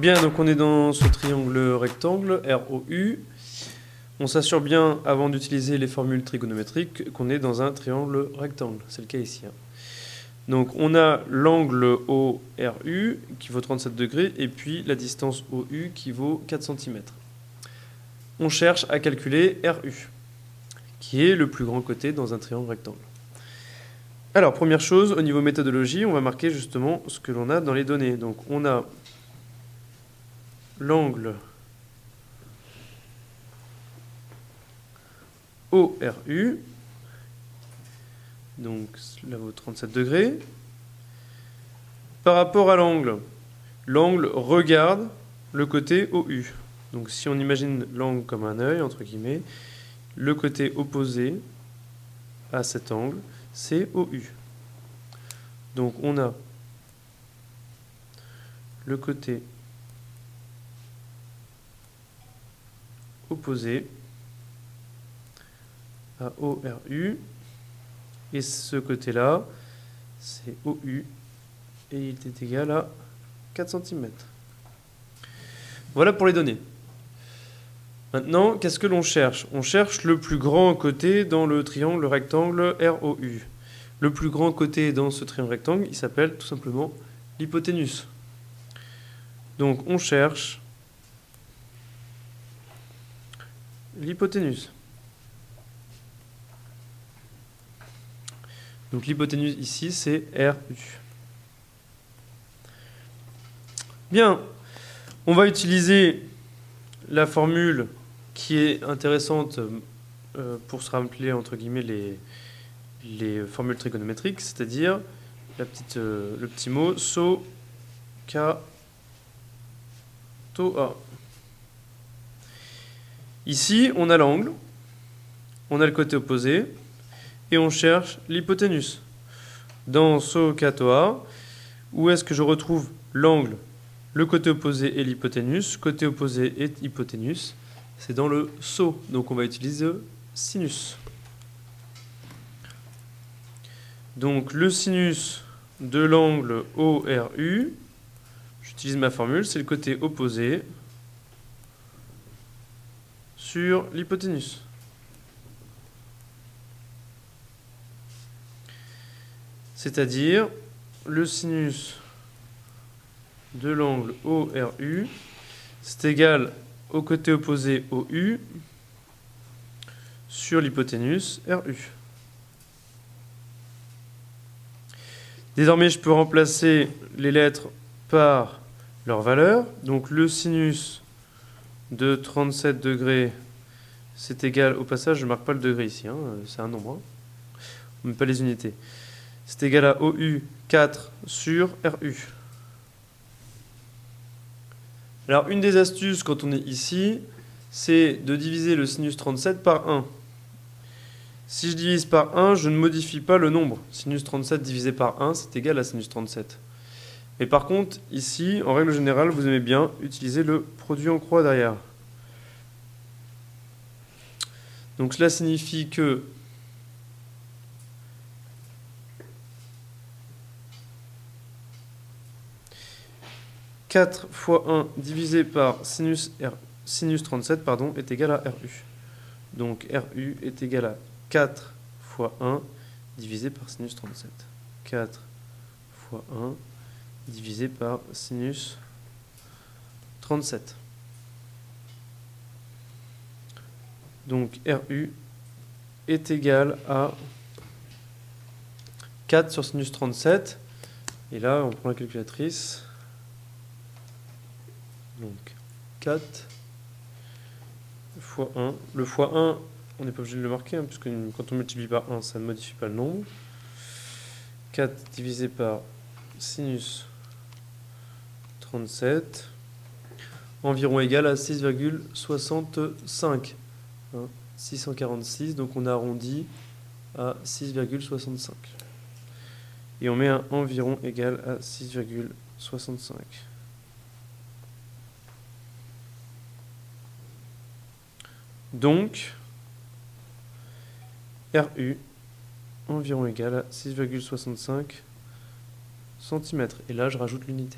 Bien, donc on est dans ce triangle rectangle, ROU. On s'assure bien, avant d'utiliser les formules trigonométriques, qu'on est dans un triangle rectangle. C'est le cas ici. Donc on a l'angle ORU qui vaut 37 degrés et puis la distance OU qui vaut 4 cm. On cherche à calculer RU, qui est le plus grand côté dans un triangle rectangle. Alors, première chose, au niveau méthodologie, on va marquer justement ce que l'on a dans les données. Donc on a l'angle ORU, donc là vaut 37 degrés. Par rapport à l'angle regarde le côté OU. Donc si on imagine l'angle comme un œil, entre guillemets, le côté opposé à cet angle, c'est OU. Donc on a le côté opposé à ORU, et ce côté-là, c'est OU, et il est égal à 4 cm. Voilà pour les données. Maintenant, qu'est-ce que l'on cherche? On cherche le plus grand côté dans le triangle rectangle ROU. Le plus grand côté dans ce triangle rectangle, il s'appelle tout simplement l'hypoténuse. Donc on cherche l'hypoténuse. Donc l'hypoténuse ici, c'est RU. Bien, on va utiliser la formule qui est intéressante pour se rappeler entre guillemets les formules trigonométriques, c'est-à-dire le petit mot SO, K, TO, A. Ici, on a l'angle, on a le côté opposé, et on cherche l'hypoténuse. Dans SO, K, TO, A, où est-ce que je retrouve l'angle, le côté opposé et l'hypoténuse? Côté opposé et hypoténuse, c'est dans le SO, donc on va utiliser sinus. Donc le sinus de l'angle ORU, j'utilise ma formule, c'est le côté opposé sur l'hypoténuse. C'est-à-dire le sinus de l'angle ORU, c'est égal au côté opposé OU sur l'hypoténuse RU. Désormais, je peux remplacer les lettres par leur valeur. Donc le sinus de 37 degrés, c'est égal, au passage, je ne marque pas le degré ici, c'est un nombre, on ne met pas les unités. C'est égal à OU 4 sur RU. Alors, une des astuces quand on est ici, c'est de diviser le sinus 37 par 1. Si je divise par 1, je ne modifie pas le nombre. Sinus 37 divisé par 1, c'est égal à sinus 37. Mais par contre, ici, en règle générale, vous aimez bien utiliser le produit en croix derrière. Donc cela signifie que « 4 fois 1 divisé par sinus 37 est égal à RU. Donc RU est égal à 4 fois 1 divisé par sinus 37. 4 fois 1 divisé par sinus 37. Donc RU est égal à 4 sur sinus 37. Et là, on prend la calculatrice. Donc 4 fois 1. Le fois 1, on n'est pas obligé de le marquer, puisque quand on multiplie par 1, ça ne modifie pas le nombre. 4 divisé par sinus 37, environ égal à 6,65. 646, donc on arrondit à 6,65. Et on met un environ égal à 6,65. Donc, RU environ égal à 6,65 cm. Et là, je rajoute l'unité.